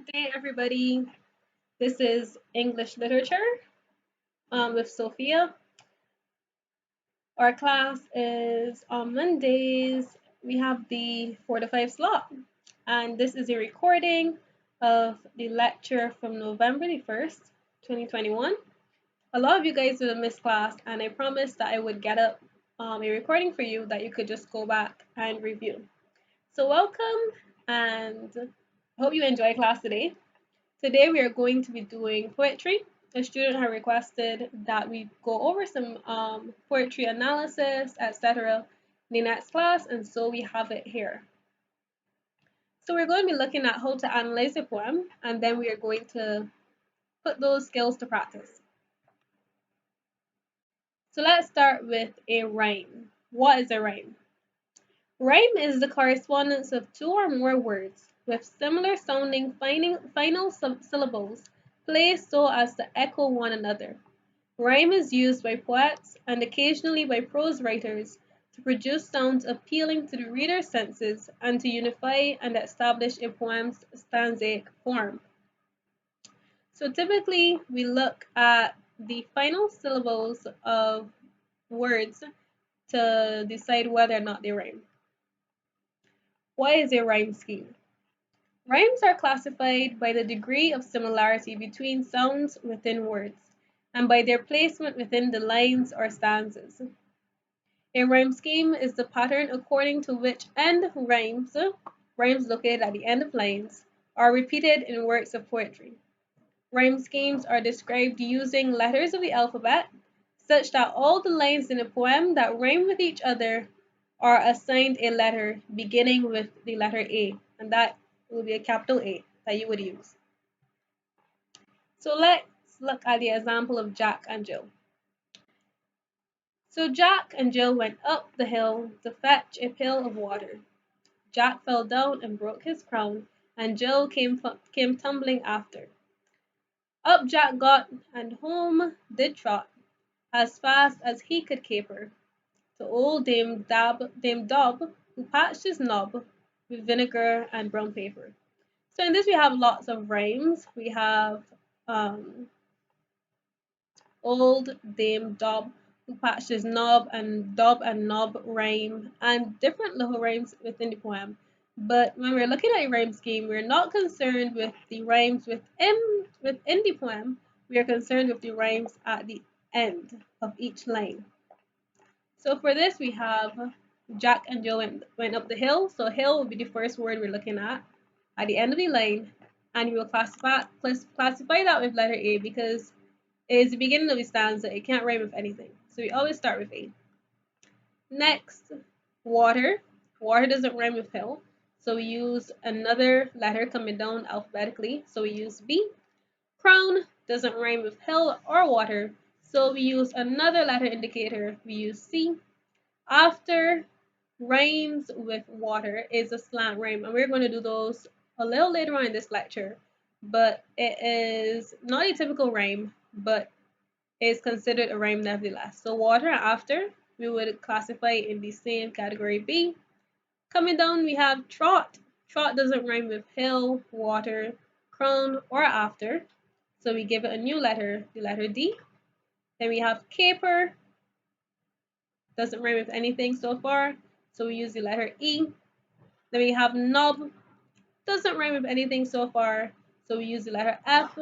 Good day, everybody. This is English Literature with Sophia. Our class is on Mondays. We have the 4 to 5 slot, and this is a recording of the lecture from November the 1st, 2021. A lot of you guys would have missed class, and I promised that I would get up a recording for you that you could just go back and review. So, welcome, and I hope you enjoy class today. Today we are going to be doing poetry. A student had requested that we go over some poetry analysis, etc. in the next class, and so we have it here. So we're going to be looking at how to analyze a poem, and then we are going to put those skills to practice. So let's start with a rhyme. What is a rhyme? Rhyme is the correspondence of two or more words with similar sounding final syllables placed so as to echo one another. Rhyme is used by poets and occasionally by prose writers to produce sounds appealing to the reader's senses and to unify and establish a poem's stanzaic form. So typically we look at the final syllables of words to decide whether or not they rhyme. What is a rhyme scheme? Rhymes are classified by the degree of similarity between sounds within words, and by their placement within the lines or stanzas. A rhyme scheme is the pattern according to which end rhymes located at the end of lines, are repeated in works of poetry. Rhyme schemes are described using letters of the alphabet, such that all the lines in a poem that rhyme with each other are assigned a letter beginning with the letter A, and that will be a capital A that you would use. So let's look at the example of Jack and Jill. So Jack and Jill went up the hill to fetch a pail of water. Jack fell down and broke his crown, and Jill came tumbling after. Up Jack got, and home did trot, as fast as he could caper, to old Dame Dob, who patched his knob with vinegar and brown paper. So in this we have lots of rhymes. We have old Dame Dob, who patched his knob, and dob and knob rhyme, and different little rhymes within the poem. But when we're looking at a rhyme scheme, we're not concerned with the rhymes within the poem. We are concerned with the rhymes at the end of each line. So for this, we have Jack and Jill went up the hill. So hill will be the first word we're looking at the end of the line, and we will classify that with letter A because it is the beginning of the stanza. It can't rhyme with anything. So we always start with A. Next, water. Water doesn't rhyme with hill. So we use another letter coming down alphabetically. So we use B. Crown doesn't rhyme with hill or water. So we use another letter indicator. We use C. After rhymes with water is a slant rhyme. And we're going to do those a little later on in this lecture. But it is not a typical rhyme, but is considered a rhyme nevertheless. So water after, we would classify in the same category B. Coming down, we have trot. Trot doesn't rhyme with hill, water, crown, or after. So we give it a new letter, the letter D. Then we have caper. Doesn't rhyme with anything so far. So we use the letter E. Then we have knob. Doesn't rhyme with anything so far. So we use the letter F.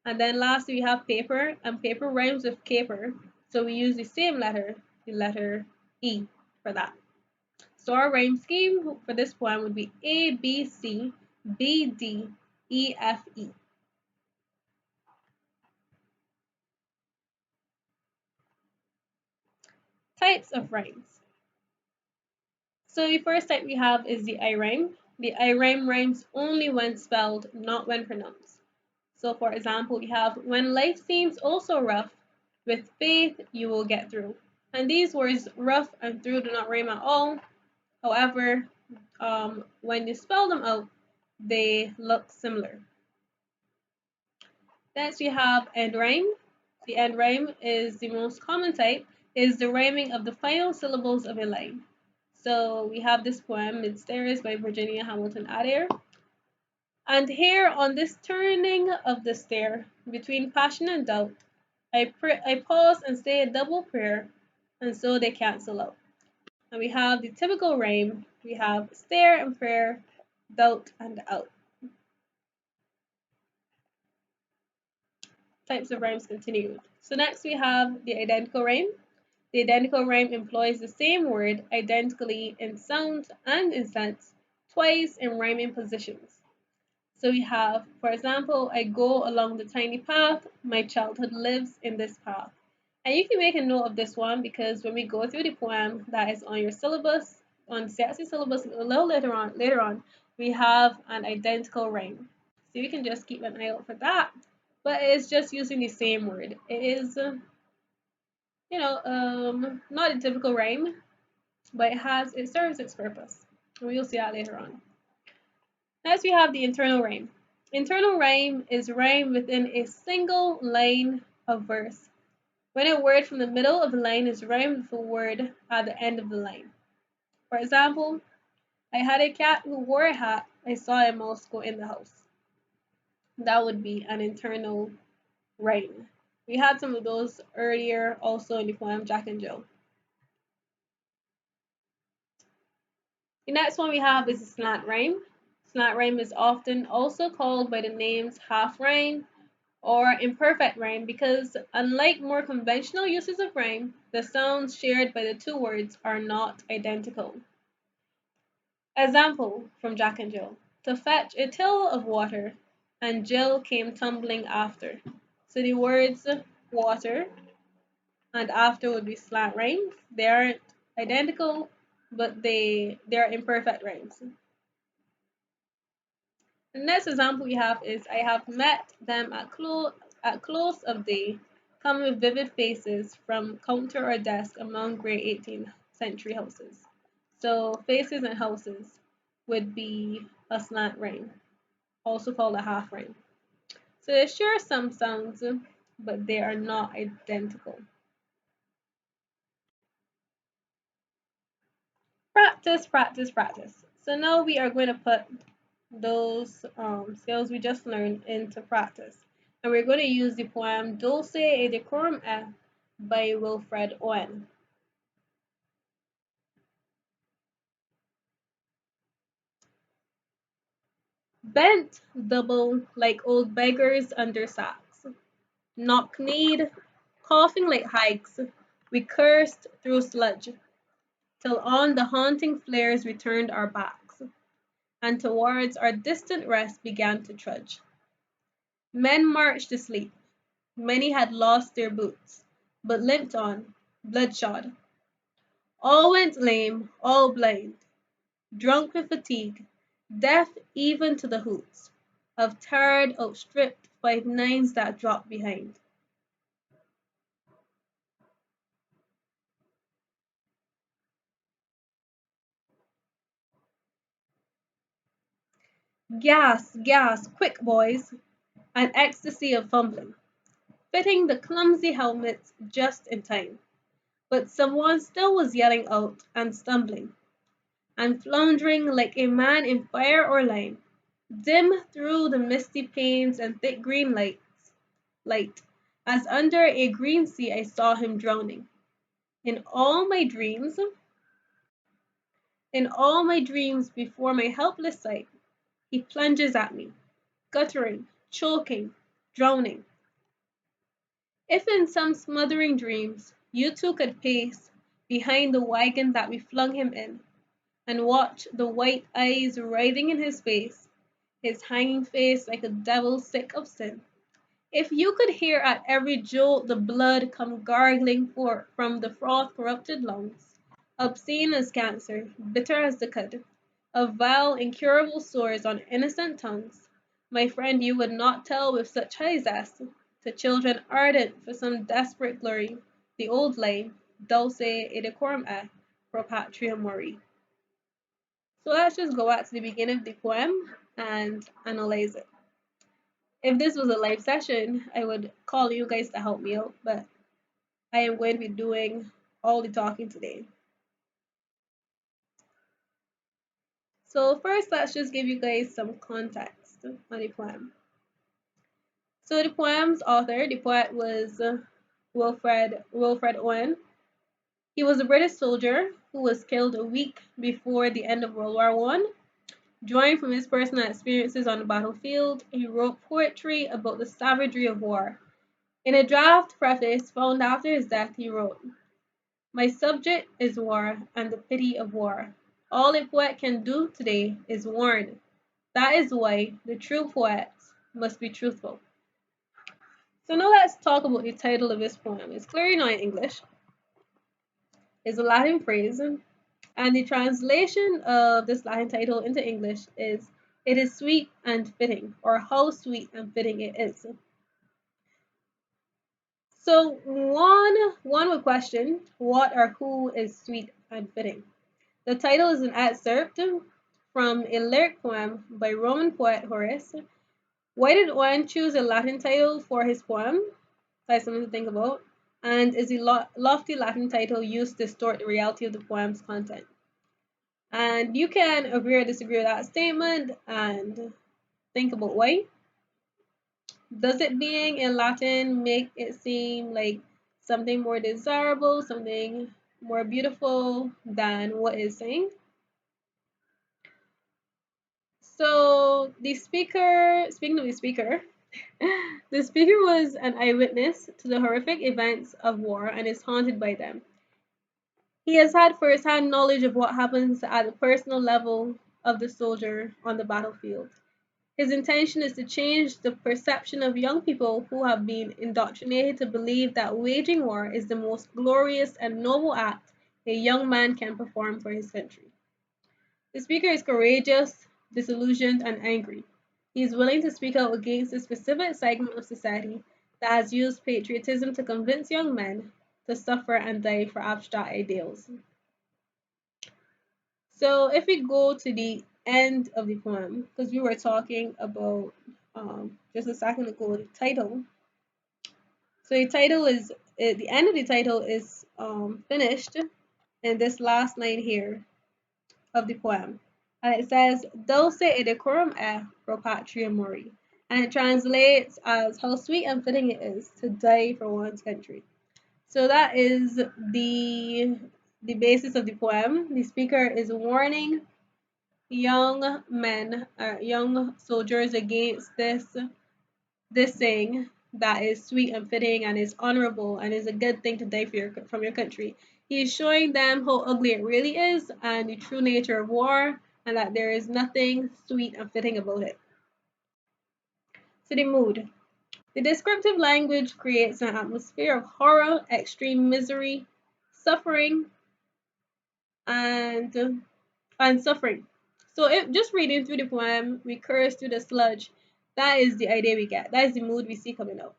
And then lastly, we have paper, and paper rhymes with caper. So we use the same letter, the letter E, for that. So our rhyme scheme for this poem would be A, B, C, B, D, E, F, E. Types of rhymes. So the first type we have is the I rhyme. The I rhyme rhymes only when spelled, not when pronounced. So for example, we have when life seems also rough, with faith you will get through. And these words rough and through do not rhyme at all. However, when you spell them out, they look similar. Next we have end rhyme. The end rhyme is the most common type, is the rhyming of the final syllables of a line. So we have this poem, Midstairs by Virginia Hamilton Adair. And here on this turning of the stair between passion and doubt, I pause and say a double prayer, and so they cancel out. And we have the typical rhyme. We have stare and prayer, doubt and out. Types of rhymes continued. So next we have the identical rhyme. The identical rhyme employs the same word identically in sound and in sense twice in rhyming positions. So we have, for example, I go along the tiny path, my childhood lives in this path. And you can make a note of this one because when we go through the poem that is on your syllabus, on CSC syllabus a little later on, we have an identical rhyme. So you can just keep an eye out for that. But it's just using the same word. It is, not a typical rhyme, but it serves its purpose. And we'll see that later on. Next, we have the internal rhyme. Internal rhyme is rhyme within a single line of verse. When a word from the middle of the line is rhymed with a word at the end of the line. For example, I had a cat who wore a hat. I saw a mouse go in the house. That would be an internal rhyme. We had some of those earlier also in the poem Jack and Jill. The next one we have is a slant rhyme. Slant rhyme is often also called by the names half rhyme or imperfect rhyme because, unlike more conventional uses of rhyme, the sounds shared by the two words are not identical. Example from Jack and Jill. To fetch a till of water, and Jill came tumbling after. So the words water and after would be slant rhymes. They aren't identical, but they're imperfect rhymes. The next example we have is I have met them at close of day, come with vivid faces from counter or desk among grey 18th century houses. So faces and houses would be a slant rhyme, also called a half rhyme. So they share some sounds, but they are not identical. Practice, practice, practice. So now we are going to put those skills we just learned into practice. And we're going to use the poem Dulce e Decorum E by Wilfred Owen. Bent double like old beggars under sacks, knock-kneed, coughing like hikes, we cursed through sludge, till on the haunting flares we turned our backs, and towards our distant rest began to trudge. Men marched asleep. Many had lost their boots, but limped on, bloodshot. All went lame, all blind, drunk with fatigue, deaf even to the hoots of tired, outstripped 5 9s that dropped behind. Gas, gas, quick boys! An ecstasy of fumbling, fitting the clumsy helmets just in time. But someone still was yelling out and stumbling and floundering like a man in fire or lime, dim through the misty panes and thick green light, as under a green sea I saw him drowning. In all my dreams, in all my dreams before my helpless sight, he plunges at me, guttering, choking, drowning. If in some smothering dreams you too could pace behind the wagon that we flung him in, and watch the white eyes writhing in his hanging face like a devil sick of sin. If you could hear at every jolt the blood come gargling forth from the froth corrupted lungs, obscene as cancer, bitter as the cud, of vile incurable sores on innocent tongues, my friend, you would not tell with such high zest to children ardent for some desperate glory the old lay, dulce et decorum est, pro patria mori. So let's just go back to the beginning of the poem and analyze it. If this was a live session, I would call you guys to help me out, but I am going to be doing all the talking today. So first, let's just give you guys some context. on the poem. So the poem's author, the poet, was Wilfred Owen. He was a British soldier who was killed a week before the end of World War One. Drawing from his personal experiences on the battlefield, he wrote poetry about the savagery of war. In a draft preface found after his death, he wrote, "My subject is war and the pity of war. All a poet can do today is warn. That is why the true poets must be truthful." So now let's talk about the title of this poem. It's clearly not in English. It's a Latin phrase, and the translation of this Latin title into English is "It is sweet and fitting," or "How sweet and fitting it is." So one would question what or who is sweet and fitting. The title is an excerpt from a lyric poem by Roman poet Horace. Why did one choose a Latin title for his poem? That's something to think about. And is the lofty Latin title used to distort the reality of the poem's content? And you can agree or disagree with that statement and think about why. Does it being in Latin make it seem like something more desirable, something more beautiful than what it's saying? So speaking of the speaker, the speaker was an eyewitness to the horrific events of war and is haunted by them. He has had first-hand knowledge of what happens at the personal level of the soldier on the battlefield. His intention is to change the perception of young people who have been indoctrinated to believe that waging war is the most glorious and noble act a young man can perform for his country. The speaker is courageous, disillusioned, and angry. He is willing to speak out against a specific segment of society that has used patriotism to convince young men to suffer and die for abstract ideals. So if we go to the end of the poem, because we were talking about just a second ago the title. So the title is the end of the title is finished in this last line here of the poem, and it says "Dulce et decorum est pro patria mori," and it translates as "How sweet and fitting it is to die for one's country." So that is the basis of the poem. The speaker is warning young men, young soldiers against this saying that is sweet and fitting and is honorable and is a good thing to die for from your country. He is showing them how ugly it really is and the true nature of war, and that there is nothing sweet and fitting about it. So the mood. The descriptive language creates an atmosphere of horror, extreme misery, suffering, and suffering. So if just reading through the poem, we curse through the sludge. That is the idea we get. That is the mood we see coming out.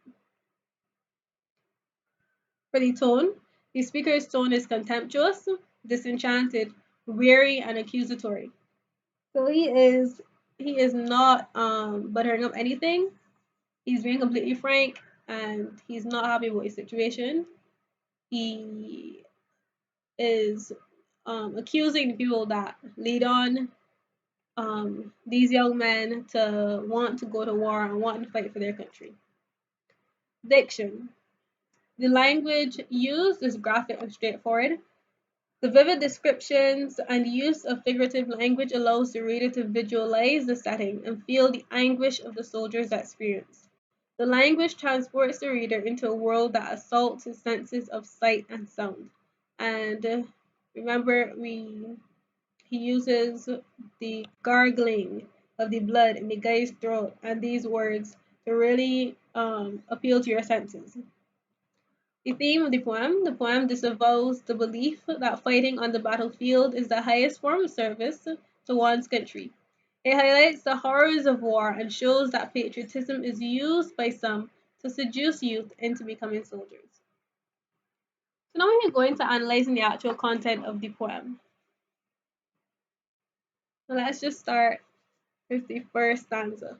For the tone, the speaker's tone is contemptuous, disenchanted, weary, and accusatory. So he is not buttering up anything. He's being completely frank, and he's not happy with his situation. He is accusing the people that lead on these young men to want to go to war and want to fight for their country. Diction. The language used is graphic and straightforward. The vivid descriptions and use of figurative language allows the reader to visualize the setting and feel the anguish of the soldier's experience. The language transports the reader into a world that assaults his senses of sight and sound. And remember, he uses the gargling of the blood in the guy's throat and these words to really appeal to your senses. The theme of the poem disavows the belief that fighting on the battlefield is the highest form of service to one's country. It highlights the horrors of war and shows that patriotism is used by some to seduce youth into becoming soldiers. So now we are going to analyzing the actual content of the poem. So let's just start with the first stanza.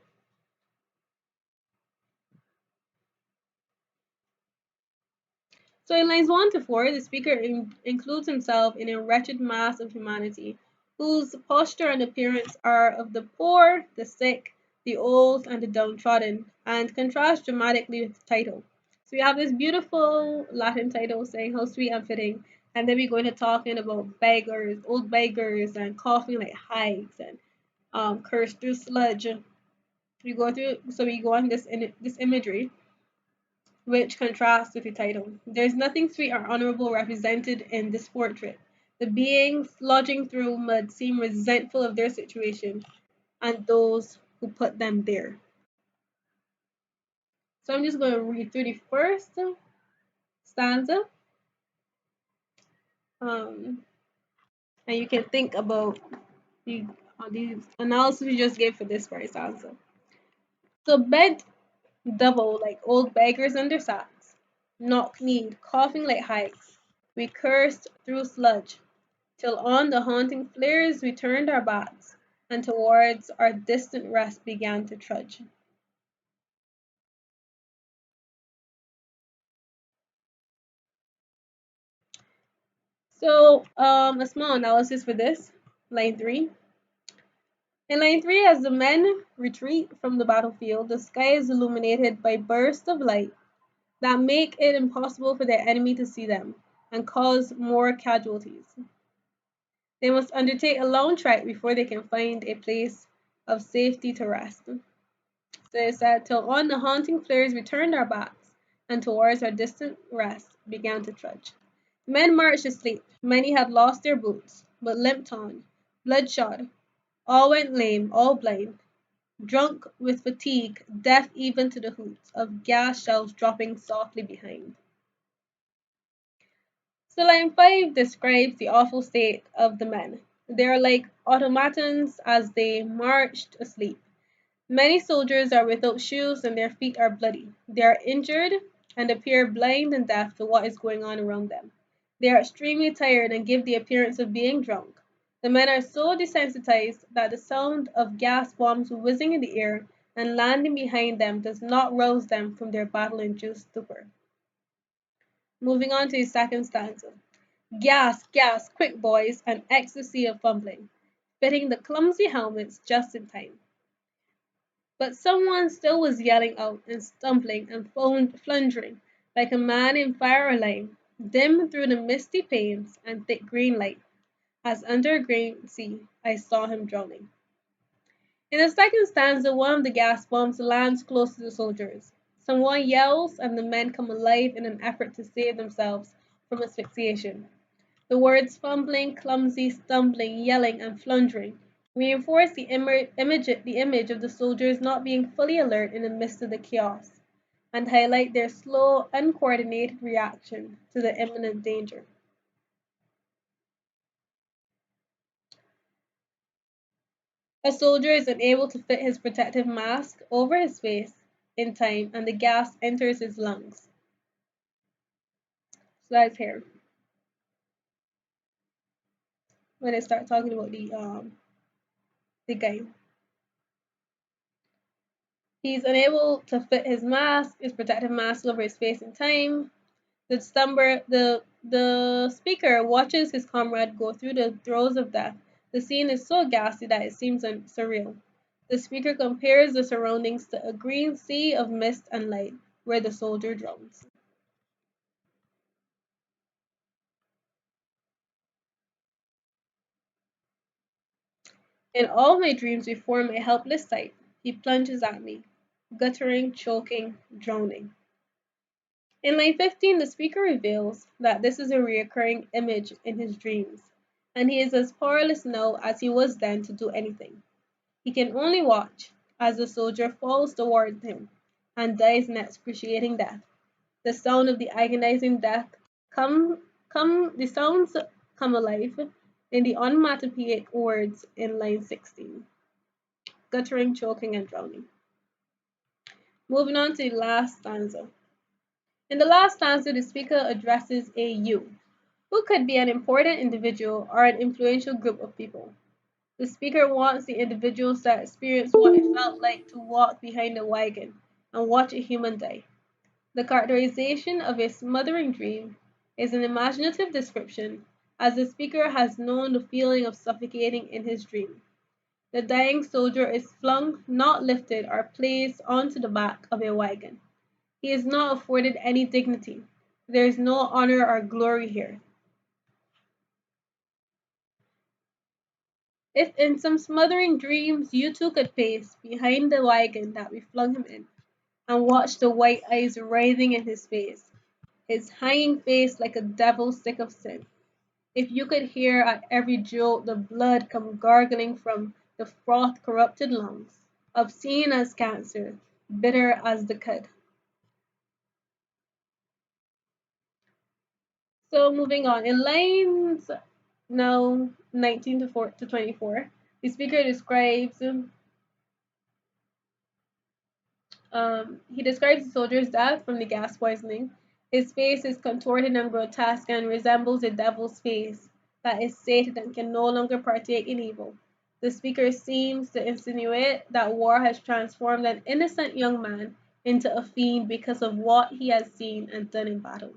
So in lines 1 to 4, the speaker includes himself in a wretched mass of humanity, whose posture and appearance are of the poor, the sick, the old and the downtrodden, and contrasts dramatically with the title. So we have this beautiful Latin title saying how sweet and fitting, and then we go into talking about beggars, old beggars, and coughing like hags, and cursed through sludge. We go on this imagery, which contrasts with the title. There's nothing sweet or honorable represented in this portrait. The beings sludging through mud seem resentful of their situation and those who put them there. So I'm just going to read through the first stanza, um, and you can think about the analysis we just gave for this first stanza. So bent double like old beggars under sacks, knock-kneed, coughing like hags, we cursed through sludge, till on the haunting flares we turned our backs, and towards our distant rest began to trudge. So, a small analysis for this, line 3. In line 3, as the men retreat from the battlefield, the sky is illuminated by bursts of light that make it impossible for their enemy to see them and cause more casualties. They must undertake a long trek before they can find a place of safety to rest. So it said, till on the haunting flares we turned our backs, and towards our distant rest began to trudge. The men marched asleep. Many had lost their boots, but limped on, bloodshot. All went lame, all blind, drunk with fatigue, deaf even to the hoots of gas shells dropping softly behind. So line 5 describes the awful state of the men. They are like automatons as they marched asleep. Many soldiers are without shoes and their feet are bloody. They are injured and appear blind and deaf to what is going on around them. They are extremely tired and give the appearance of being drunk. The men are so desensitized that the sound of gas bombs whizzing in the air and landing behind them does not rouse them from their battle-induced stupor. Moving on to the second stanza. Gas, gas, quick boys, an ecstasy of fumbling, fitting the clumsy helmets just in time. But someone still was yelling out and stumbling and floundering like a man in fire or lime, dim through the misty panes and thick green light, as under a great sea I saw him drowning. In the second stanza, one of the gas bombs lands close to the soldiers. Someone yells, and the men come alive in an effort to save themselves from asphyxiation. The words fumbling, clumsy, stumbling, yelling, and floundering reinforce the image of the soldiers not being fully alert in the midst of the chaos, and highlight their slow, uncoordinated reaction to the imminent danger. A soldier is unable to fit his protective mask over his face in time, and the gas enters his lungs. So that's here when I start talking about the guy. He's unable to fit his protective mask over his face in time. The speaker watches his comrade go through the throes of death. The scene is so ghastly that it seems surreal. The speaker compares the surroundings to a green sea of mist and light, where the soldier drowns. In all my dreams before my helpless sight, he plunges at me, guttering, choking, drowning. In line 15, the speaker reveals that this is a recurring image in his dreams, and he is as powerless now as he was then to do anything. He can only watch as the soldier falls towards him and dies an excruciating death. The sound of the agonizing death the sounds come alive in the onomatopoeic words in line 16, guttering, choking, and drowning. Moving on to the last stanza. In the last stanza, the speaker addresses a you, who could be an important individual or an influential group of people. The speaker wants the individuals to experience what it felt like to walk behind a wagon and watch a human die. The characterization of a smothering dream is an imaginative description, as the speaker has known the feeling of suffocating in his dream. The dying soldier is flung, not lifted, or placed onto the back of a wagon. He is not afforded any dignity. There is no honor or glory here. If in some smothering dreams you too could pace behind the wagon that we flung him in, and watch the white eyes writhing in his hanging face like a devil sick of sin. If you could hear at every jolt the blood come gargling from the froth corrupted lungs, obscene as cancer, bitter as the cud. So moving on, in lines now 19 to 24, the speaker describes he describes the soldier's death from the gas poisoning. His face is contorted and grotesque and resembles a devil's face that is sated and can no longer partake in evil. The speaker seems to insinuate that war has transformed an innocent young man into a fiend because of what he has seen and done in battle.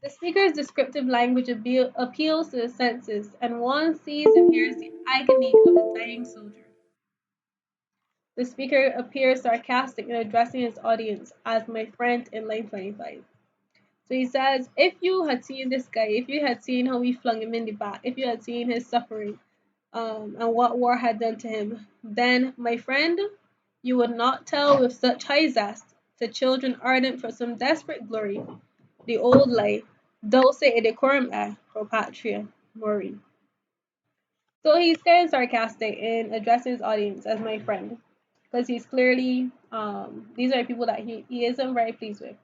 The speaker's descriptive language appeals to the senses, and one sees and hears the agony of the dying soldier. The speaker appears sarcastic in addressing his audience as my friend in line 25. So he says, if you had seen this guy, if you had seen how we flung him in the back, if you had seen his suffering, and what war had done to him, then, my friend, you would not tell with such high zest to children ardent for some desperate glory the old lie, dulce et decorum est pro patria mori. So he's kind of sarcastic in addressing his audience as my friend, because he's clearly these are people that he isn't very pleased with.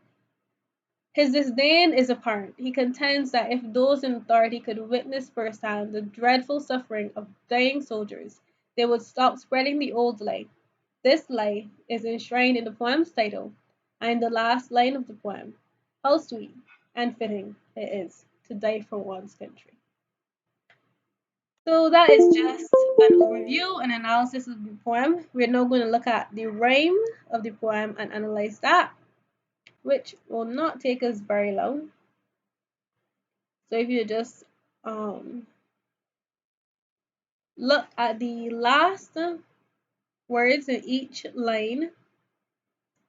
His disdain is apparent. He contends that if those in authority could witness firsthand the dreadful suffering of dying soldiers, they would stop spreading the old lie. This lie is enshrined in the poem's title and in the last line of the poem. How sweet and fitting it is to die for one's country. So that is just an overview and analysis of the poem. We're now going to look at the rhyme of the poem and analyze that, which will not take us very long. So if you just look at the last words in each line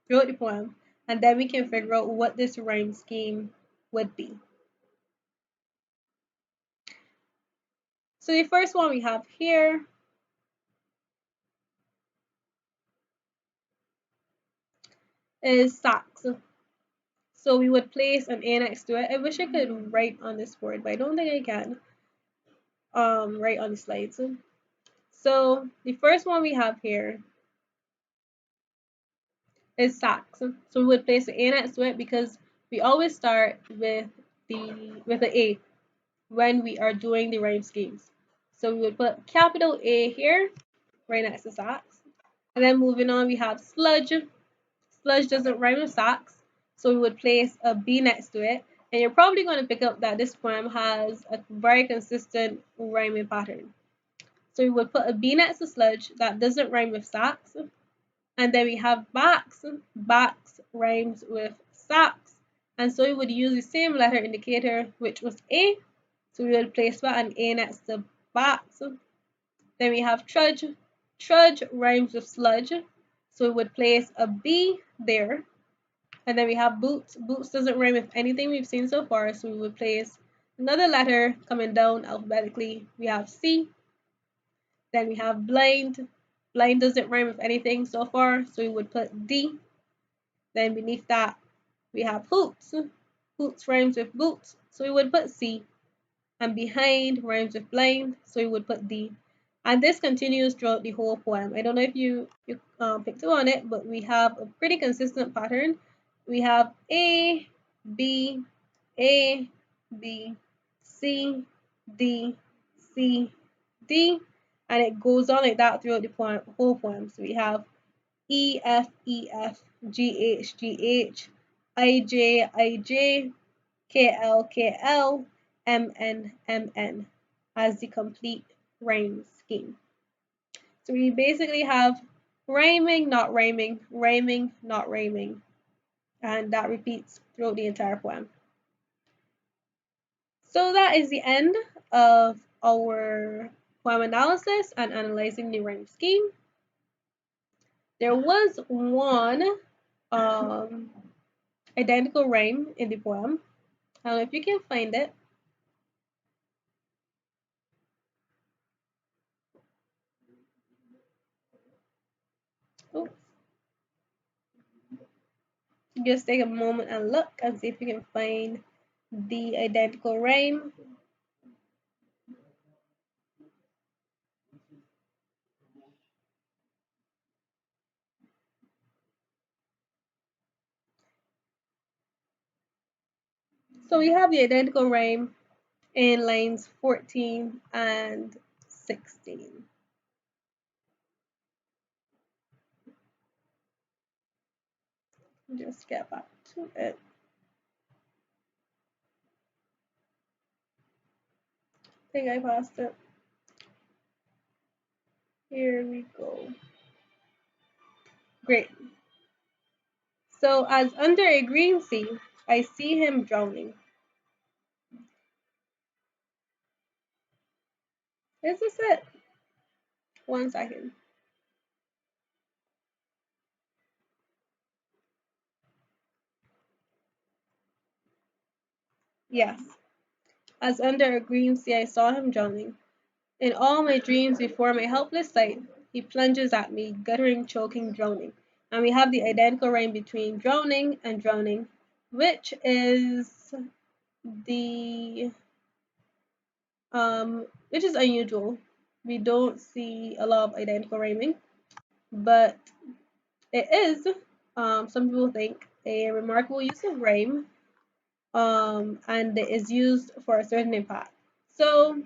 throughout the poem, and then we can figure out what this rhyme scheme would be. So the first one we have here is sax. So we would place an A next to it. I wish I could write on this board, but I don't think I can write on the slides. So the first one we have here is sax. So we would place an A next to it because we always start with the A when we are doing the rhyme schemes. So we would put capital A here, right next to sax. And then moving on, we have sludge. Sludge doesn't rhyme with sax, so we would place a B next to it. And you're probably going to pick up that this poem has a very consistent rhyming pattern. So we would put a B next to sludge that doesn't rhyme with sax. And then we have bax. Bax rhymes with sax. And so we would use the same letter indicator, which was A. So we would place an A next to bax. Then we have trudge. Trudge rhymes with sludge. So we would place a B there. And then we have boots. Boots doesn't rhyme with anything we've seen so far, so we would place another letter coming down alphabetically. We have C. Then we have blind. Blind doesn't rhyme with anything so far, so we would put D. Then beneath that, we have hoots. Hoots rhymes with boots, so we would put C. And behind rhymes with blind, so we would put D. And this continues throughout the whole poem. I don't know if you picked up on it, but we have a pretty consistent pattern. We have A, B, A, B, C, D, C, D, and it goes on like that throughout the whole poem. So we have E, F, E, F, G, H, G, H, I, J, I, J, K, L, K, L, M, N, M, N as the complete rhyme scheme. So we basically have rhyming, not rhyming, rhyming, not rhyming, and that repeats throughout the entire poem. So that is the end of our poem analysis and analyzing the rhyme scheme. There was one um, identical rhyme in the poem. I don't know if you can find it. Oops. Just take a moment and look and see if you can find the identical rhyme. So we have the identical rhyme in lines 14 and 16. Just get back to it. I think I passed it. Here we go. Great. So as under a green sea, I see him drowning. Is this it? 1 second. Yes. As under a green sea, I saw him drowning. In all my dreams before my helpless sight, he plunges at me, guttering, choking, drowning. And we have the identical rhyme between drowning and drowning, which is the which is unusual. We don't see a lot of identical rhyming, but it is some people think a remarkable use of rhyme, and it is used for a certain impact. So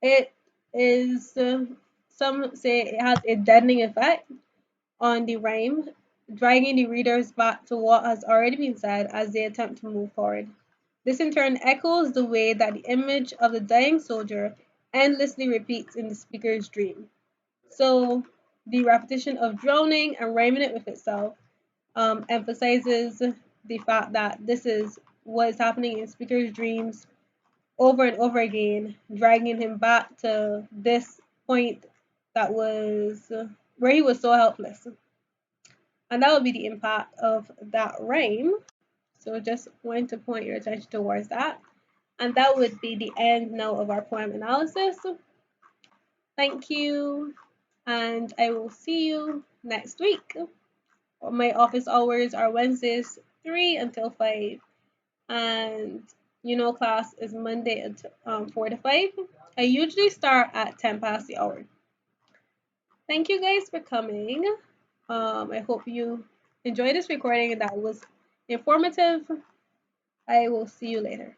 it is some say it has a deadening effect on the rhyme, dragging the readers back to what has already been said as they attempt to move forward. This in turn echoes the way that the image of the dying soldier endlessly repeats in the speaker's dream. So the repetition of drowning and rhyming it with itself emphasizes the fact that this is what is happening in speaker's dreams over and over again, dragging him back to this point that was where he was so helpless. And that would be the impact of that rhyme. So just want to point your attention towards that. And that would be the end now of our poem analysis. Thank you, and I will see you next week. My office hours are Wednesdays 3 until 5, and class is Monday at 4 to 5. I usually start at 10 past the hour. Thank you guys for coming. I hope you enjoyed this recording and that was informative. I will see you later.